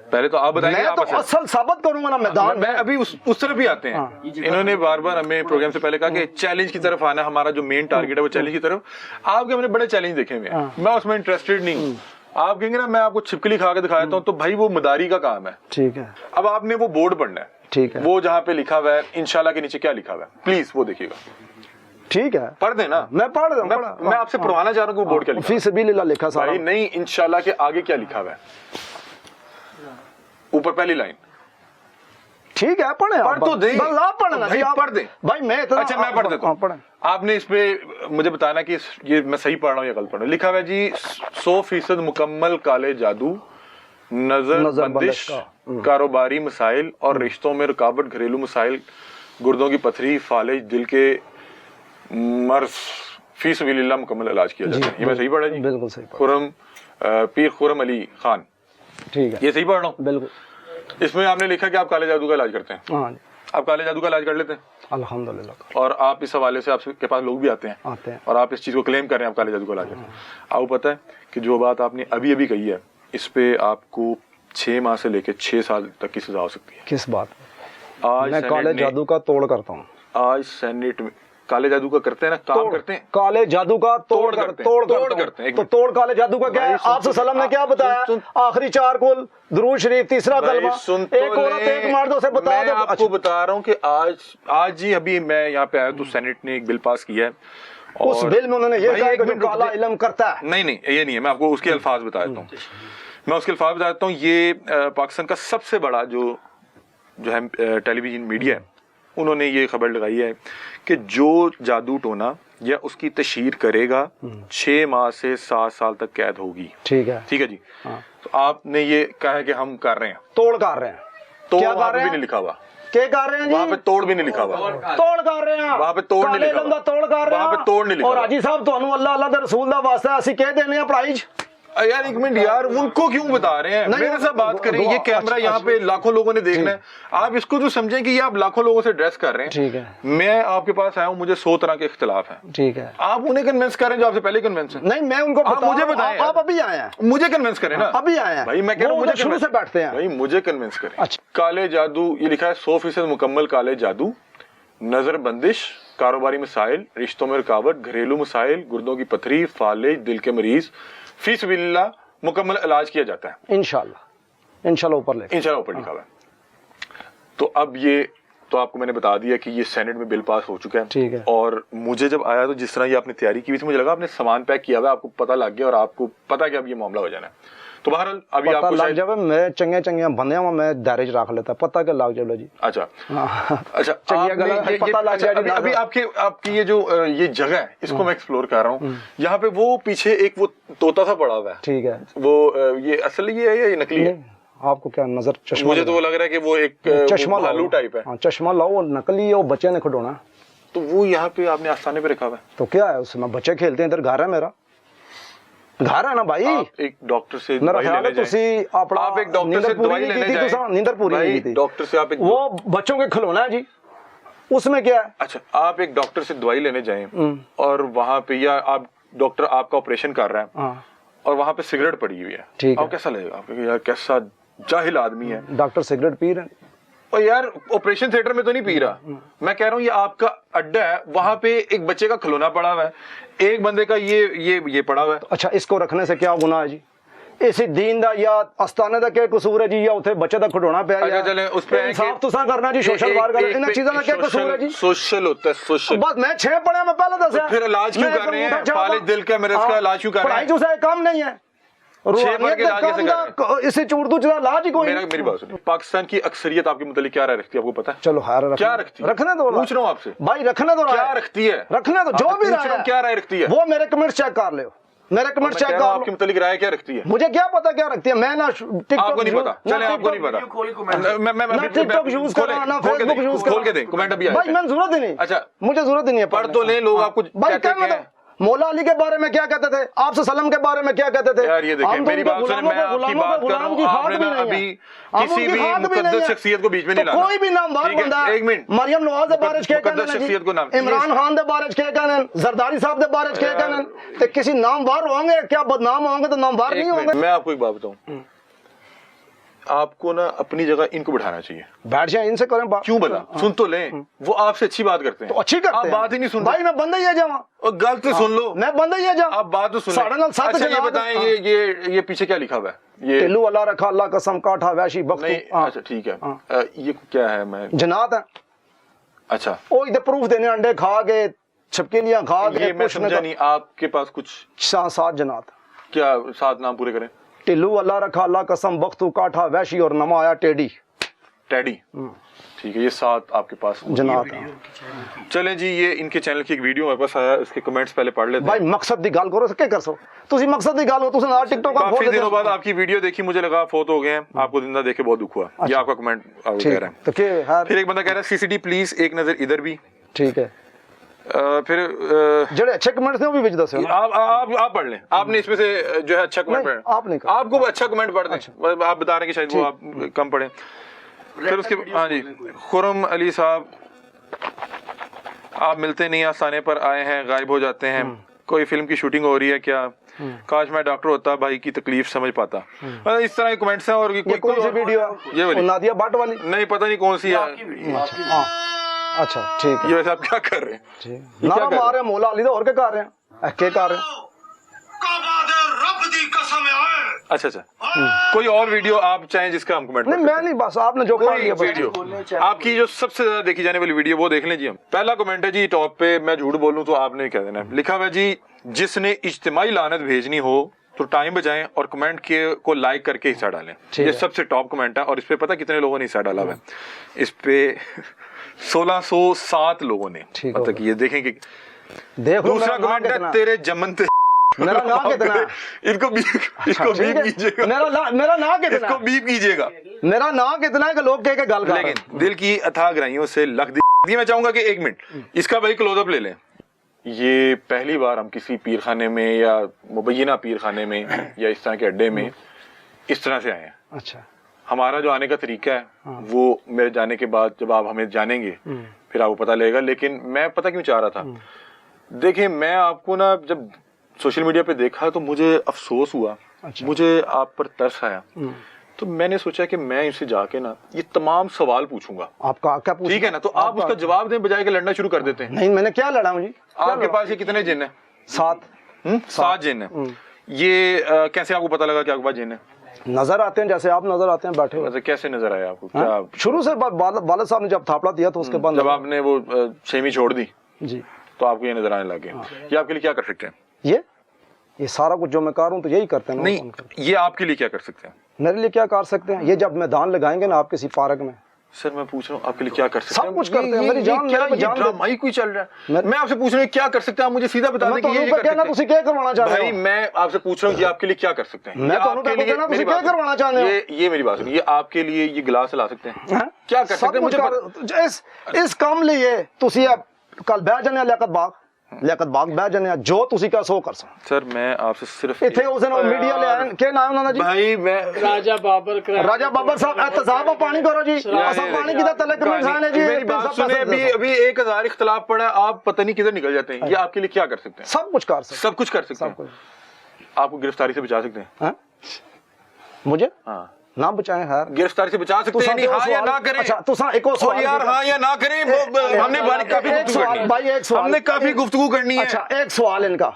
پہلے تو آپ بتائیں گے میں تو اصل ثابت کروں گا نا میدان میں. ابھی اس طرف بھی آتے ہیں. انہوں نے بار بار ہمیں پروگرام سے پہلے کہا کہ چیلنج کی طرف آنا, ہمارا جو مین ٹارگیٹ ہے وہ چیلنج کی طرف. آپ کے ہم نے بڑے چیلنج دیکھے ہوئے ہیں, میں اس میں انٹرسٹڈ نہیں ہوں. آپ کہیں گے نا میں آپ کو چھپکلی کھا کے دکھا دیتا ہوں, تو بھائی وہ مداری کا کام ہے. ٹھیک ہے, اب آپ نے وہ بورڈ پڑھنا ہے. ٹھیک ہے, وہ جہاں پہ لکھا ہوا ہے انشاءاللہ کے نیچے کیا لکھا ہوا ہے, پلیز وہ دیکھیے گا. ٹھیک ہے, پڑھ دیں نا, میں پڑھ دوں. میں آپ سے پڑھوانا چاہ رہا ہوں کہ وہ بورڈ کیا لکھا فی سبیل اللہ لکھا سارا نہیں. انشاءاللہ کے آگے کیا لکھا ہوا ہے, اوپر پہلی لائن. ٹھیک ہے, پڑھیں. پڑھ تو دیں, پڑھنا پڑھ دیں بھائی. میں اچھا میں پڑھ دیتا ہوں. آپ نے اس پہ مجھے بتانا کہ یہ میں صحیح پڑھ رہا ہوں یا غلط پڑھ رہا ہوں. لکھا ہوا ہے جی 100% مکمل کالے جادو, نظر بندش, کاروباری مسائل اور رشتوں میں رکاوٹ, گھریلو مسائل, گردوں کی پتھری, فالج, دل کے مرض, فی سبیل اللہ مکمل علاج کیا جاتا ہے. یہ میں صحیح پڑھا جی؟ بالکل صحیح. خرم پیر خرم علی خان, ٹھیک ہے, یہ صحیح پڑھ رہا ہوں؟ بالکل. اس میں آپ نے لکھا کہ آپ کالے جادو کا علاج کرتے ہیں. ہاں, آپ کالے جادو کا علاج کر لیتے ہیں الحمدللہ. اور آپ اس حوالے سے آپ کے پاس لوگ بھی آتے ہیں اور آپ اس چیز کو کلیم کر رہے ہیں آپ کالے جادو کا علاج کرتے ہیں. آپ کو پتہ ہے کہ جو بات آپ نے ابھی ابھی کہی ہے اس پہ آپ کو 6 ماہ سے لے کے 6 سال تک کی سزا ہو سکتی ہے. کس بات؟ آج میں کالے جادو کا توڑ کرتا ہوں. آج سینٹ काले जादू का करते हैं ना, काम करते हैं, काले जादू का तोड़ करते हैं। तो तोड़ काले जादू का क्या है? आपसे सलाम ने क्या बताया? आखिरी 4 कुल दुरूद शरीफ, तीसरा कलमा, एक औरत एक मर्द, उसे बता दो। आपको बता रहा हूँ कि आज ही अभी मैं यहाँ पे आया तो सेनेट ने एक बिल पास किया है, उस बिल में उन्होंने ये कहा कि जो काला इल्म करता है, नहीं ये नहीं है, मैं आपको उसके अल्फाज बता देता हूँ, मैं उसके अल्फाज बता देता हूँ। ये पाकिस्तान का सबसे बड़ा जो है टेलीविजन मीडिया है, उन्होंने ये खबर लगाई है कि जो जादू टोना या उसकी तशहीर करेगा 6 माह से 7 साल तक कैद होगी। ठीक है जी। तो आपने ये कहा है कि हम कर रहे हैं, तोड़ कर रहे हैं, तो क्या वहां कर पे रहे भी हैं? नहीं लिखा हुआ, क्या कर रहे हैं जी? वहां पे तोड़ भी नहीं लिखा हुआ, तोड़ कर रहे हैं, वहां पे तोड़ नहीं लिखा हुआ, तोड़ कर रहे हैं, वहां पे तोड़ नहीं लिखा और हुआ। हाजी साहब ਤੁਹਾਨੂੰ अल्लाह अल्लाह दे रसूल दा वास्ता ਅਸੀਂ कह देने हैं पढ़ाई यार एक मिनट यार, उनको क्यों बता रहे हैं? मेरे साथ बात करें, ये कैमरा यहाँ पे लाखों लोगों ने देखना है, आप इसको तो समझें कि ये आप लाखों लोगों से ड्रेस कर रहे हैं। ठीक है, मैं आपके पास आया हूँ, मुझे 100 तरह के इख्तिलाफ हैं, ठीक है, आप उन्हें कन्विंस करें जो आपसे पहले कन्विंस है। नहीं मैं उनको आप मुझे बताएं, आप अभी आए हैं, मुझे कन्विंस करें ना, अभी आए हैं भाई, मैं कह रहा हूँ मुझे शुरू से बैठते हैं भाई, मुझे कन्विंस करें। अच्छा। काले जादू, ये लिखा है 100% मुकम्मल काले जादू, नजर बंदिश, कारोबारी मसाइल, रिश्तों में रुकावट, घरेलू मसाइल, गुर्दों की पथरी, फालिज, दिल के मरीज, फी सबिलिल्लाह मुकम्मल इलाज किया जाता है इंशाल्लाह ऊपर ले, इंशाल्लाह ऊपर लिखा हुआ है। तो अब ये तो आपको मैंने बता दिया कि ये सेनेट में बिल पास हो चुका है। ठीक है। और मुझे जब आया तो जिस तरह ये आपने तैयारी की हुई थी, मुझे लगा आपने सामान पैक किया हुआ है, आपको पता लग गया और आपको पता कि अब ये मामला हो जाना है। तो बहरहाल अभी पता आपको लग शायद जावे, मैं चंगे बंदे हूं, मैं दायरे च रख लेता, पता के लग जावे जी। अच्छा चंगिया गल्लां आपने पता लग अच्छा, जाए। अभी आपकी ये जो ये जगह है, इसको मैं एक्सप्लोर कर रहा हूँ। यहाँ पे वो पीछे एक वो तोता सा पड़ा हुआ है, ठीक है, वो ये असली है या ये नकली है? आपको क्या नजर चश्मा? मुझे तो वो लग रहा है कि वो एक चश्मा भालू टाइप है। हाँ, चश्मा लाओ, नकली है, वो बच्चे ने खिडौना, तो वो यहाँ पे आपने आस्थाने पे रखा हुआ है। तो क्या है उसमें? बच्चे खेलते हैं, इधर घर है, मेरा घर है ना भाई। आप एक डॉक्टर से मेरा दवाई ख्याल है लेने तुसी जाएं। अपना आप एक डॉक्टर से दवाई लेने जाएं। नींदर पूरी नहीं की थी। डॉक्टर से आप एक वो बच्चों के खिलौना है जी, उसमें क्या है? अच्छा, आप एक डॉक्टर से दवाई लेने जाएं और वहां पे, या आप डॉक्टर आपका ऑपरेशन कर रहा है हाँ, और वहां पे सिगरेट पड़ी हुई है, ठीक है, आप कैसा लगेगा आपको? यार कैसा जाहिल आदमी है, डॉक्टर सिगरेट पी रहे हैं। और यार ऑपरेशन थिएटर में तो नहीं पी रहा, मैं कह रहा हूँ ये आपका अड्डा है, वहां पे एक बच्चे का खिलौना पड़ा हुआ है, एक बंदे का ये पड़ा हुआ है। अच्छा, इसको रखने से क्या गुनाह है जी? इसी दीन दा या अस्ताने दा क्या कसूर है जी, या उथे बच्चे दा खिडौना पे अच्छा चले उस पे इंसाफ तुसा करना जी, सोशल वार करना, इन चीज़ों का क्या कसूर है जी? सोशल होता है, सोशल। बस मैं 6 पढ़ा, मैं पहले दसा, फिर इलाज क्यों कर रहे हैं? फालिज दिल का मरीज का इलाज क्यों कर रहे पढ़ाई हैं? जो से काम नहीं है, 6 पढ़ के इलाज कैसे कर रहे हैं? इसे उर्दू च इलाज ही कोई। मेरी बात सुनिए, पाकिस्तान की अक्सरियत आपके मुतालिक क्या राय रखती है, आपको पता है? चलो हार क्या रखती है? रखने दो, पूछ रहा हूँ आपसे भाई, रखने दो, क्या रखती है, रखने दो, जो भी राय है, क्या राय रखती है, वो मेरे कमेंट चेक कर लो, मेरे कमेंट चेक कर लो। आपके मुतालिक राय क्या रखती है? मुझे क्या पता क्या रखती है, मैं ना टिकटॉक, आपको नहीं पता, चले आपको नहीं पता, ना टिकटॉक यूज कर रहा, ना फेसबुक यूज कर, खोल के दे कमेंट अभी भाई, मैं जरूरत ही नहीं। अच्छा, मुझे जरूरत ही नहीं है, पढ़ तो ले, लोग आपको भाई क्या मतलब मौला अली के बारे में क्या कहते थे, आपसे सलम के बारे में क्या कहते थे? यार ये देखिए, मेरी बात सुनिए, मैं आपकी बात कर रहा हूं, आपने ना अभी किसी भी मुकद्दस शख्सियत को बीच में नहीं लाना। कोई भी नामवार बंदा, एक मिनट, मरियम नवाज दे बारे च क्या कहना, शख्सियत को नाम, इमरान खान दे बारे च क्या कहना, जरदारी साहब दे बारे च क्या कहना, तो किसी नामवार होंगे क्या बदनाम होंगे तो नामवार नहीं होंगे? मैं आपको एक बात बताऊं, आपको ना अपनी जगह इनको बिठाना चाहिए, बैठ जाए, इनसे करें बात। क्यों भला, सुन तो लें, वो आपसे अच्छी बात करते हैं, तो अच्छी करते आप हैं, बात ही नहीं सुन भाई, मैं बंदा ही है जावा, और गलत तो सुन लो, मैं बंदा ही है जा, आप बात तो सुन साढ़े नाल सात अच्छा ये जनाब, बताएं, ये पीछे क्या लिखा हुआ है? ये टिल्लू अल्लाह रखा, अल्लाह कसम काठा वैशी नहीं, बख्तू, अच्छा ठीक है, ये क्या है? मैं जनात है, अच्छा, ओ इधर प्रूफ देने, अंडे खा के, छपकेलियां खा के, ये मैं समझा नहीं, आपके पास कुछ 7 जनात, क्या 7 नाम पूरे करें? टिल्लू अल्लाह रखा, अल्लाह कसम बख्तू काठा वैशी, और नमा आया टेडी, टैडी, ठीक है, ये 7 आपके पास जनात। चलें जी, ये इनके चैनल की एक वीडियो मेरे पास आया, इसके कमेंट्स पहले पढ़ लेते हैं। भाई मकसद दी गल करो, क्या कर सो तुसी मकसद दी गल हो, तुसी ना टिकटॉक का काफी दिनों बाद आपकी वीडियो देखी, मुझे लगा फोत हो गए हैं, आपको जिंदा देख के बहुत दुख हुआ। ये आपका कमेंट कह रहा है। तो क्या यार, फिर एक बंदा कह रहा है सीसीडी प्लीज एक नजर इधर भी, ठीक है, फिर जड़े अच्छे कमेंट्स ने वो भी भेज दो, आप पढ़ लें, आपने इसमें से जो है अच्छा कमेंट पढ़, आपने आपको अच्छा कमेंट पढ़ दें, आप बता रहे हैं कि शायद वो आप कम पढ़ें। फिर उसके हाँ जी, खुरम अली साहब, आप मिलते नहीं, आस्थाने पर आए हैं, गायब हो जाते हैं, कोई फिल्म की शूटिंग हो रही है क्या? काश मैं डॉक्टर होता, भाई की तकलीफ समझ पाता। इस तरह के कमेंट्स हैं। और ये कौन सी वीडियो? ये वाली नादिया भट्ट वाली? नहीं, पता नहीं कौन सी है। अच्छा ठीक है ये वैसे आप क्या कर रहे हैं? ठीक क्या नारा कर रहे मार रहे हैं मौला अली तो और क्या कर रहे हैं क्या कर रहे हैं अच्छा अच्छा, कोई और वीडियो आप चाहें जिसका हम कमेंट नहीं मैं नहीं बस आपने जो पढ़ कोई लिया बस। वीडियो आपकी जो सबसे ज्यादा देखी जाने वाली वीडियो वो देख लें जी हम। पहला कमेंट है जी टॉप पे, मैं झूठ बोलूं तो आपने कह देना है। लिखा हुआ है जी, जिसने इज्तिमाई लानत भेजनी हो तो टाइम बजाएं और कमेंट के को लाइक करके हिस्सा डालें। ठीक ये है। सबसे टॉप कमेंट है और इस पे पता कितने लोगों ने हिस्सा डाला हुआ है? इस पे 1607 लोगों ने। ठीक हो मतलब कि ये देखें कि देख लो दूसरा मेरा नाम कमेंट है कितना तेरे जमनते मेरा नाम कितना है? इनको बीप कीजिएगा, मेरा नाम कितना इसको है? बीप कीजिएगा। मेरा नाम कितना है कि लोग कह के गल कर रहे हैं। लेकिन दिल की अथाह गहराइयों से लख दी। मैं चाहूंगा कि एक मिनट इसका भाई क्लोजअप ले लें। ये पहली बार हम किसी पीर खाने में या मुबैना पीर खाने में या इस तरह के अड्डे में इस तरह से आए हैं। अच्छा हमारा जो आने का तरीका है वो मेरे जाने के बाद जब आप हमें जानेंगे फिर आपको पता लगेगा। लेकिन मैं पता क्यों चाह रहा था, देखिए मैं आपको ना जब सोशल मीडिया पे देखा तो मुझे अफसोस हुआ। अच्छा। मुझे आप पर तरस आया। तो मैंने सोचा कि मैं इनसे जाके ना ये तमाम सवाल पूछूंगा। आपका क्या पूछ ठीक है ना, तो आप उसका जवाब दें बजाय के लड़ना शुरू कर देते हैं। नहीं मैंने क्या लड़ा हूँ जी आपके पास ये कितने जिन है? 7 7 जिन है। ये कैसे आपको पता लगा कि आपके पास जिन है? नजर आते हैं जैसे आप नजर आते हैं बैठे हुए। मतलब कैसे नजर आया आपको? हाँ? क्या शुरू से वालिद साहब ने जब थापड़ा दिया तो उसके बाद जब आपने वो 6वीं छोड़ दी जी तो आपको ये नजर आने लगे? ये आपके लिए क्या कर सकते हैं? ये सारा कुछ जो मैं कर रहा हूँ तो यही करते हैं ना। नहीं, ये आपके लिए क्या कर सकते हैं? मेरे लिए क्या कर सकते हैं? ये जब मैदान लगाएंगे ना आप किसी पार्क में, सर मैं पूछ रहा हूँ आपके लिए क्या कर सकते हैं? सब कुछ करते हैं। मेरी जान क्या मेरी जान ड्रामा ही कोई चल रहा है? मैं मैं आपसे पूछ रहा हूँ क्या कर सकते हैं? आप मुझे सीधा बता दें कि ये कर सकते हैं। तुसी क्या करवाना चाह रहे भाई हो? मैं आपसे पूछ रहा हूँ ये आपके लिए क्या कर सकते हैं? मैं ये तो आपके आपको लिए कहना मेरी तुसी क्या बात सुनिए। करवाना चाहते हो? ये मेरी बात सुनिए, ये आपके लिए ये गिलास ला सकते हैं? हैं? क्या कर सकते हैं? मुझे इस काम लिए तुसी अब कल बह जाने लियाकत बाग बह जाने जो तुसी क्या सो कर सकते। सर मैं आपसे सिर्फ इथे उस दिन मीडिया ले आए क्या नाम उन्होंने जी? भाई मैं राजा बाबर साहब एहतसाब पानी करो जी। असा पानी की तले कमेंट खाने जी। मेरी बात सुने, अभी 1000 इख्तलाफ पड़ा, आप पता नहीं किधर निकल जाते हैं। ये आपके लिए क्या कर सकते हैं? सब कुछ कर सकते सब कुछ कर सकते हैं। आपको गिरफ्तारी से बचा सकते हैं? मुझे हाँ ना बचाएं खैर गिरफ्तारी से बचा सकते हैं? नहीं, हाँ या ना करें? अच्छा तुसा एक और सवाल यार हाँ या ना करें? हमने काफी गुफ्तगू करनी है। भाई एक सवाल हमने काफी गुफ्तगू करनी है। अच्छा एक सवाल इनका,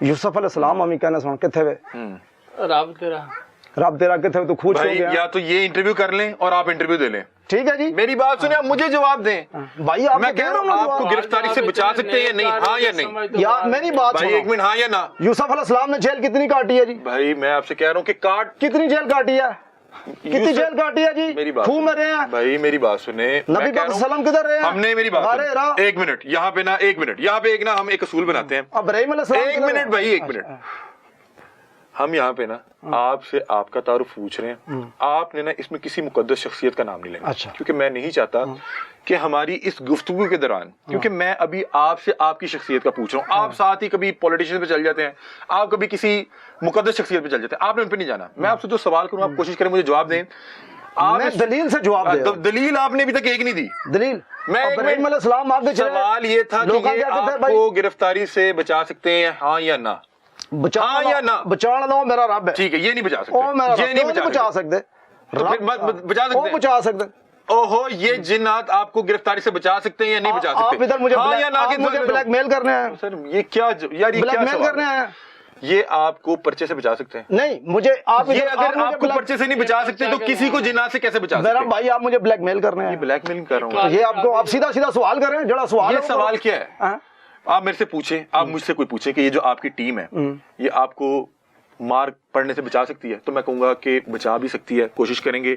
यूसुफ अलैहिस्सलाम अमी कहना सुन किथे वे रब तेरा किथे वे? तू खुश हो भाई गया? या तो ये इंटरव्यू कर लें और आप इंटरव्यू दे लें। ठीक है जी मेरी बात सुने, आप मुझे जवाब दें। भाई आप मैं कह रहा हूँ आपको गिरफ्तारी से बचा सकते हैं या नहीं? हाँ या नहीं? यार मेरी बात भाई सुनो। एक मिनट, हाँ या ना? यूसुफ अलैहिस्सलाम ने जेल कितनी काटी है जी? भाई मैं आपसे कह रहा हूँ कि कितनी जेल काटी है? कितनी जेल काटी है जी? मेरी बात खूह सुने। में रहे हैं भाई मेरी बात सुने, नबी पाक सल्लम किधर रहे हैं? हमने मेरी बात अरे सुने। एक मिनट यहाँ पे ना, एक मिनट यहाँ पे एक ना हम एक असूल बनाते हैं। इब्राहीम अलैहिस्सलाम एक मिनट भाई, एक मिनट। हम यहाँ पे ना आपसे आपका तारुफ पूछ रहे हैं। आपने ना इसमें किसी मुकद्दस शख्सियत का नाम नहीं लेना। अच्छा। क्योंकि मैं नहीं चाहता कि हमारी इस गुफ्तगू के दौरान, क्योंकि मैं अभी आपसे आपकी शख्सियत का पूछ रहा हूँ। आप साथ ही कभी पॉलिटिशियन पे चल जाते हैं, आप कभी किसी मुकद्दस शख्सियत पे चल जाते हैं। आपने उन पे नहीं जाना। मैं आपसे जो सवाल करूँ आप कोशिश करें मुझे जवाब दें। मैं दलील से जवाब दे रहा हूं। दलील आपने अभी तक एक नहीं दी। दलील मैं इब्राहीम अलैहिस्सलाम आगे चले। सवाल ये था कि ये आपको गिरफ्तारी से बचा सकते हैं हाँ या ना? हाँ या ना? बचाना लो मेरा रब है। ठीक है, ये नहीं बचा ओ सकते, मेरा ये नहीं बचा सकते। तो फिर बचा सकते हैं? बचा सकते। ओहो, ये जिन्नात आपको गिरफ्तारी से बचा सकते हैं या नहीं बचा सकते? आप इधर मुझे हाँ या ना? मुझे ब्लैकमेल करने हैं सर ये क्या यार, ये क्या ब्लैकमेल सवाल करने है? हैं? ये आपको पर्चे से बचा सकते हैं? नहीं मुझे आप ये अगर आपको पर्चे से नहीं बचा सकते तो किसी को जिन्नात से कैसे बचा सकते मेरा हैं? भाई आप मुझे ब्लैकमेल करने हैं। ब्लैकमेलिंग कर रहा हूँ। ये आपको आप सीधा सीधा सवाल कर रहे हैं। जरा सवाल ये सवाल क्या है? हाँ? आप मेरे से पूछें, आप मुझसे कोई पूछे कि ये जो आपकी टीम है ये आपको मार पड़ने से बचा सकती है, तो मैं कहूंगा कि बचा भी सकती है, कोशिश करेंगे।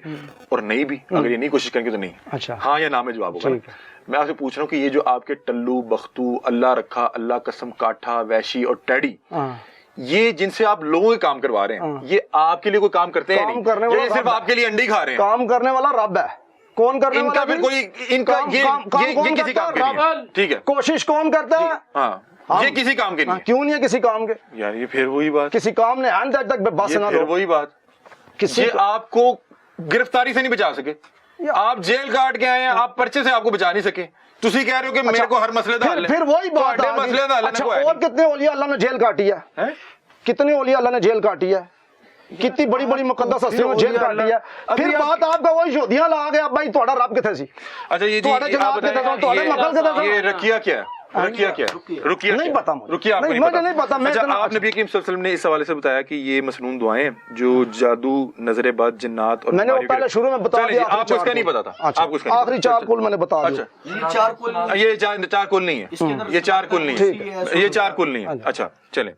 और नहीं भी, अगर ये नहीं कोशिश करेंगे तो नहीं। अच्छा। हाँ या ना में जवाब होगा। मैं आपसे पूछ रहा हूँ कि ये जो आपके टल्लू, बख्तू, अल्लाह रखा, अल्लाह कसम, काठा, वैशी और टैडी, ये जिनसे आप लोगों के काम करवा रहे हैं, ये आपके लिए कोई काम करते हैं? नहीं करने वाला, सिर्फ आपके लिए अंडे खा रहे हैं। काम करने वाला रब है। कौन करने इनका वाला? फिर कोई इनका ये किसी काम के नहीं। ठीक है, कोशिश कौन करता है? हाँ ये किसी काम के नहीं। क्यों नहीं है किसी काम के? यार ये फिर वही बात, किसी काम ने अंत तक बस ना लो। वही बात, ये आपको गिरफ्तारी से नहीं बचा सके। आप जेल काट के आए हैं, आप पर्चे से आपको बचा नहीं सके। तुसी कह रहे हो कि मेरे को हर मसले का हल है। फिर वही बात है। मसले का हल है। और कितने औलिया अल्लाह ने जेल काटी है? कितने औलिया अल्लाह ने जेल काटी है? कितनी बड़ी बड़ी मुकद्दस हस्तियों जेल काटी है फिर बात आपका वही शोधियां ला गया भाई थोड़ा रब किथे सी अच्छा ये जी थोड़ा जनाब किथे था थोड़ा मकल किथे था ये रकिया क्या है रुकिया क्या रुकिया नहीं पता मुझे रुकिया आपको नहीं, नहीं मुझे नहीं पता मैं अच्छा इतना- आप नबी करीम सल्लल्लाहु अलैहि वसल्लम ने इस हवाले से बताया कि ये मसनून दुआएं जो जादू नजर बद जिन्नात और मैंने वो बीमारियों के- पहले शुरू में बता चलिए दिया जी, आपको इसका नहीं पता था अच्छा, आपको इसका नहीं आखिरी पता। चार कुल मैंने बता दिया अच्छा ये चार कुल ये चार कुल नहीं है ये चार कुल नहीं ठीक है ये चार कुल नहीं है अच्छा चलें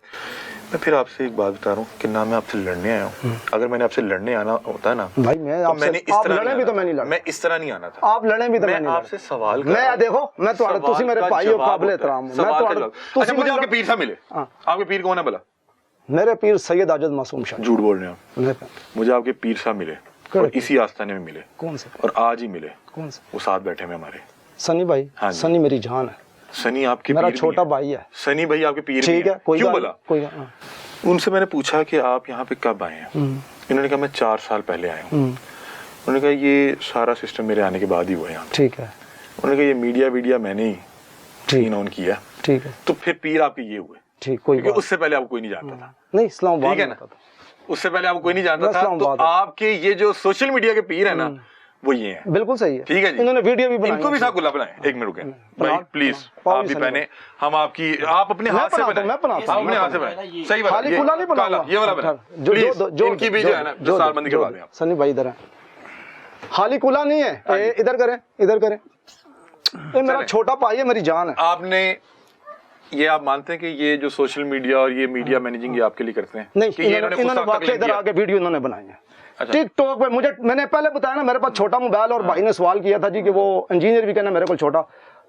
मैं फिर आपसे एक बात बता रहा हूँ कि ना मैं आपसे लड़ने आया हूँ अगर मैंने आपसे लड़ने आना होता है ना भाई मैं तो आपसे मैंने इस आप तरह लड़े नहीं भी तो आना मैं नहीं था। लड़ा मैं इस तरह नहीं आना था आप लड़े भी तो मैं मैं नहीं आपसे लड़ा। सवाल कर रहा मैं हूं। देखो मैं तुम्हारे सवाल तुसी मेरे का भाई हो जवाब काबिल होता है। एहतराम हूं। मैं सवाल का तुम्हारे जवाब। तुसी अच्छा मुझे मेरे- आपके पीर साहब मिले हाँ। आपके पीर कौन है भला मेरे पीर सैयद आजद मासूम शाह झूठ बोल रहे हैं आप मैं मुझे आपके पीर साहब मिले कौन? और इसी आस्थाने में मिले कौन से और आज ही मिले कौन से वो साथ बैठे हुए हमारे सनी भाई हाँ जी। सनी मेरी जान है सनी आपके मेरा पीर भी छोटा हैं। भाई है सनी भाई आपके पीर भी ठीक है हैं। कोई क्यों बात- बोला कोई हाँ। उनसे मैंने पूछा कि आप यहाँ पे कब आए हैं इन्होंने कहा मैं 4 साल पहले आया हूँ उन्होंने कहा ये सारा सिस्टम मेरे आने के बाद ही हुआ है यहाँ पे। ठीक है उन्होंने कहा ये मीडिया मैंने ही ठीक सीन ऑन किया ठीक है तो फिर पीर आपके ये हुए ठीक कोई क्योंकि बात उससे पहले आपको कोई नहीं जानता था नहीं इस्लामाबाद ठीक है में ना होता था। उससे पहले आपको कोई नहीं जानता मैं था तो इस्लामाबाद हूँ। आपके ये जो सोशल मीडिया के पीर है ना वो ये हैं बिल्कुल सही है ठीक है जी इन्होंने वीडियो भी बनाई इनको भी है। साथ गुलाब बनाए एक मिनट रुके भाई बना- प्लीज पाओ आप भी जी पहने हम आपकी आप अपने मैं हाथ से बनाता हूँ, बनाए मैं बनाता आप हूँ, अपने मैं हाथ से बनाता बनाए हूँ। सही बात खाली ये खुला नहीं काला, बनाऊंगा ये वाला बना जो प्लीज इनकी भी जो है ना जो सालबंदी करवा दें आप सनी भाई इधर है खाली खुला नहीं है इधर करें ये मेरा चलें। छोटा भाई है मेरी जान है आपने ये आप मानते हैं कि ये जो सोशल मीडिया और ये मीडिया मैनेजिंग ये आपके लिए करते हैं नहीं कि ये इन्होंने खुद तक वाकई लिंक इधर किया? आके वीडियो इन्होंने बनाई है अच्छा। टिकटॉक पे मैंने पहले बताया ना मेरे पास छोटा मोबाइल और भाई ने सवाल किया था जी कि वो इंजीनियर भी कहना मेरे को छोटा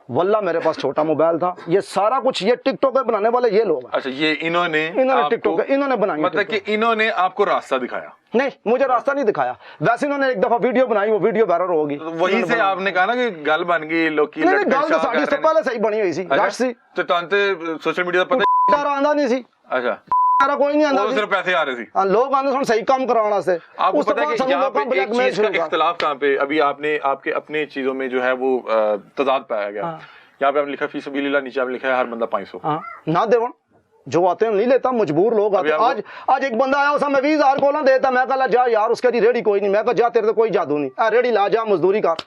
वल्ला मेरे पास छोटा मोबाइल था ये सारा कुछ ये टिकटॉक पे बनाने वाले ये लोग हैं अच्छा ये इन्होंने इन्होंने आपको- टिकटॉक पे इन्होंने बनाई मतलब कि इन्होंने आपको रास्ता दिखाया नहीं मुझे रास्ता नहीं दिखाया वैसे इन्होंने एक दफा वीडियो बनाई वो वीडियो वायरल होगी तो वही से आपने कहा ना कि गल बन गई लोग की नहीं नहीं गल तो साड़ी से पहले सही बनी हुई सी रश सी तो तांते सोशल मीडिया पर पता डर आंदा नहीं सी अच्छा सारा कोई नहीं आंदा वो सी सिर्फ पैसे आ रहे थे हाँ, लोग आंदे सन सही काम कराना से आपको उस तो पता है बाद कि ਸਾਨੂੰ यहाँ लोगों पे को एक blackmail चीज का शुरू कर। इख्तलाफ कहाँ पे अभी आपने आपके अपने चीजों में जो है वो तजाद पाया गया यहाँ पे आपने लिखा फी सबीलिल्लाह नीचे आपने लिखा है हर बंदा 500 हाँ ना देवन जो आते हैं नहीं लेता मजबूर लोग आते अभी आज आज एक बंदा आया उसमें 20,000 कोला देता मैं कहा जा यार उसके जी रेडी कोई नहीं मैं कहा जा तेरे तो कोई जादू नहीं आ रेडी ला जा मजदूरी कर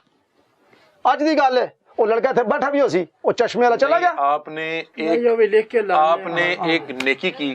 आज दी गल है वो लड़का थे बैठा भी हो सी वो चश्मे वाला चला गया आपने नहीं, एक जो भी लिख के ला आपने एक नेकी की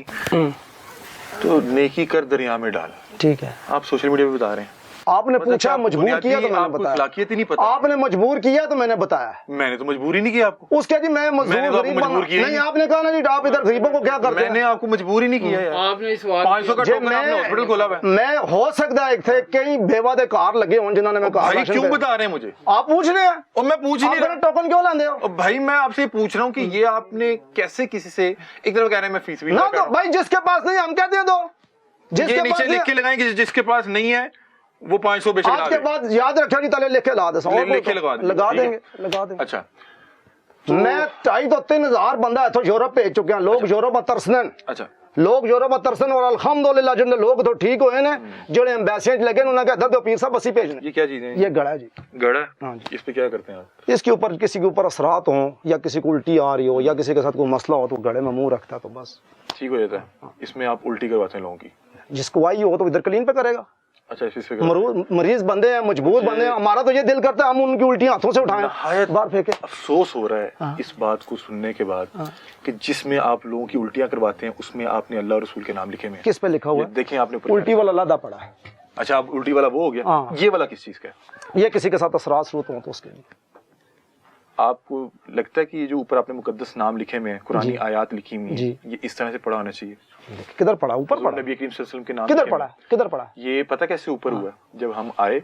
तो नेकी कर दरिया में डाल ठीक है आप सोशल मीडिया पे बता रहे हैं आपने मतलब पूछा क्या मजबूर बुनियादी किया तो मैंने आपको बताया इखलाकियत ही नहीं पता आपने मजबूर किया तो मैंने बताया मैंने तो मजबूरी नहीं की आपको उसके जी मैं मजदूर मैंने तो आपको गरीब मजबूर बना किया ही नहीं नहीं। आपने कहा ना जी आप इधर गरीबों को क्या करते मैंने हैं आपको मजबूरी नहीं किया यार आपने सवाल 500 का जे टोकन आपने हॉस्पिटल खोला हुआ है मैं हो सकता है थे कई बेवा दे कार लगे हों जिन्होंने मैं कार भाई क्यों बता रहे हैं मुझे आप पूछ रहे हैं और मैं पूछ ही नहीं आप रहा टोकन क्यों लाते हो और भाई मैं आपसे पूछ रहा हूँ कि ये आपने कैसे किसी से एक तरफ कह रहे हैं मैं फीस भी ना ना तो भाई जिसके पास नहीं हम कहते हैं दो ये जिसके नीचे पास लिख के लगाएं कि जिसके पास नहीं है वो 500 बेशक आज के बाद याद रखा नहीं तले लिख के ला दे लिख के लगा देंगे, लगा ठीक है। देंगे लगा देंगे अच्छा मैं 2.5 तो 3,000 बंदा इथों यूरोप भेज चुके हैं लोग यूरोप तरसने अच्छा लोग यूरोप तरसन और अल्हम्दुलिल्लाह जिन्हें लोग तो ठीक हुए ने जेड़े एम्बेसी लगे उन्होंने कहा दो पीर साहब बसी भेजने ये क्या चीजें हैं ये गड़ा है जी गड़ा हाँ है जी। इस पे क्या करते हैं आप इसके ऊपर किसी के ऊपर असरात हो या किसी को उल्टी आ रही हो या किसी के साथ कोई मसला हो तो गड़े में मुंह रखता है तो बस ठीक हो जाता है इसमें आप उल्टी करवाते हैं लोगों की जिसको आई हो तो इधर क्लीन पे करेगा अच्छा इस पे करवाते मरीज बंदे हैं मजबूत बंदे हैं हमारा तो ये दिल करता है हम उनकी उल्टी हाथों से उठाएं नहायत बाहर फेंके हैं। अफसोस हो रहा है इस बात को सुनने के बाद कि जिसमें आप लोगों की उल्टियां करवाते हैं उसमें आपने अल्लाह और रसूल के नाम लिखे हुए हैं किस पे लिखा हुआ ये है देखें आपने ऊपर उल्टी वाला लादा पड़ा है अच्छा आप उल्टी वाला वो हो गया हाँ। ये वाला किस चीज का है ये किसी के साथ असरात शुरू हो तो उसके लिए आपको लगता है कि ये जो ऊपर आपने मुकद्दस नाम लिखे हुए हैं कुरानी आयात लिखी हुई जी। हैं ये इस तरह से पढ़ा होना चाहिए किधर पड़ा ऊपर पड़ा नबी करीम सल्लल्लाहु अलैहि वसल्लम के नाम किधर लिखे पड़ा हुए किधर पड़ा हैं। ये पता कैसे ऊपर हुआ जब हम आए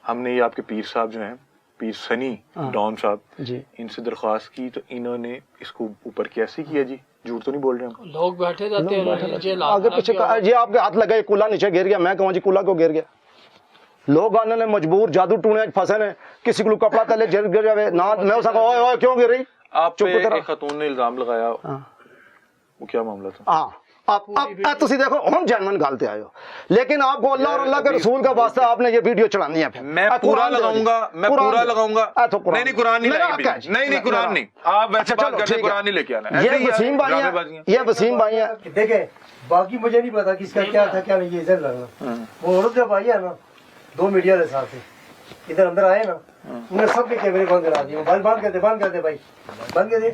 हमने ये आपके पीर साहब जो हैं पीर सनी डॉन साहब जी इनसे दरख्वास्त की तो इन्होंने इसको ऊपर कैसे किया जी झूठ तो नहीं बोल रहे हम लोग बैठे रहते हैं नीचे आगे पीछे जी आपके हाथ लगे कूला नीचे गिर गया मैं कहूँ जी कूला क्यों गिर गया लोग आने ने मजबूर जादू टूने फंसे ने किसी को कपड़ा तले गिर जावे ना मैं उसका ओए ओए क्यों गिर रही आप चुप पे करो। एक खातून ने इल्जाम लगाया हाँ वो क्या मामला था हाँ अब तुसी देखो हम जेन्युइन गल ते आयो, लेकिन आपको अल्लाह और अल्लाह के रसूल का वास्ता आपने ये वीडियो चलानी है। फिर मैं पूरा लगाऊंगा, मैं पूरा लगाऊंगा। नहीं नहीं कुरान नहीं लाएंगे, नहीं नहीं कुरान नहीं, आप वैसे बात करते कुरान नहीं लेके आना। ये वसीम भाई हैं, ये वसीम भाई हैं। देखे बाकी मुझे नहीं पता किसका क्या था क्या नहीं, ये इधर लगा वो औरत जब आई है ना 2 मीडिया के साथ इधर अंदर आए ना, उन्हें सबके कैमरे बंद करा दिए। बंद कर दे भाई, बंद कर दे।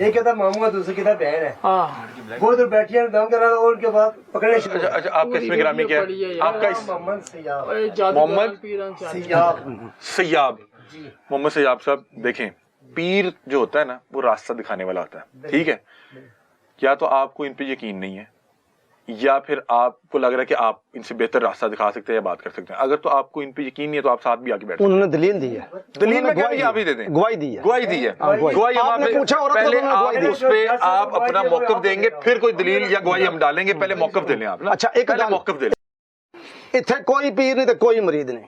एक कहता मामू है, दूसरे कहता बहन है। हाँ वो इधर बैठी है दम करा और उनके बाद पकड़े। अच्छा आपका इसमें गिरामी क्या है? आपका इस मोहम्मद सैयाब, मोहम्मद सैयाब सैयाब, मोहम्मद सैयाब साहब देखें, पीर जो होता है ना वो रास्ता दिखाने वाला होता है, ठीक है? या तो आपको इन पे यकीन नहीं है, या फिर आपको लग रहा है कि आप इनसे बेहतर रास्ता दिखा सकते हैं या बात कर सकते हैं। अगर तो आपको इन पे यकीन नहीं है तो आप साथ भी आके बैठो। उन्होंने दलील दी है, दलील में क्या भी आप ही दे दें, गवाही दी है, गवाही दी है, गवाही हम आपने पूछा और पहले उन्होंने गवाही आप दी। उस पे आप अपना मौकफ देंगे, फिर कोई दलील या गवाही हम डालेंगे। पहले मौकफ दे लें आप ना। अच्छा, एक पहले गल- मौकफ दे लें। इत्थे कोई पीर नहीं ते कोई मरीद नहीं,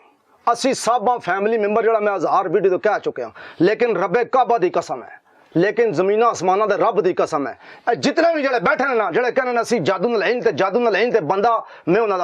असी सब फैमिली मैंबर जड़ा मैं 1000 वीडियो तो कह चुके हैं, लेकिन रब्बे काबा दी कसम है, लेकिन जमीना आसमाना दे रब दी कसम है, जितने भी जड़े बैठे ने ना जड़े कहने असी जादू न लैन ते बंदा मैं उन्हां दा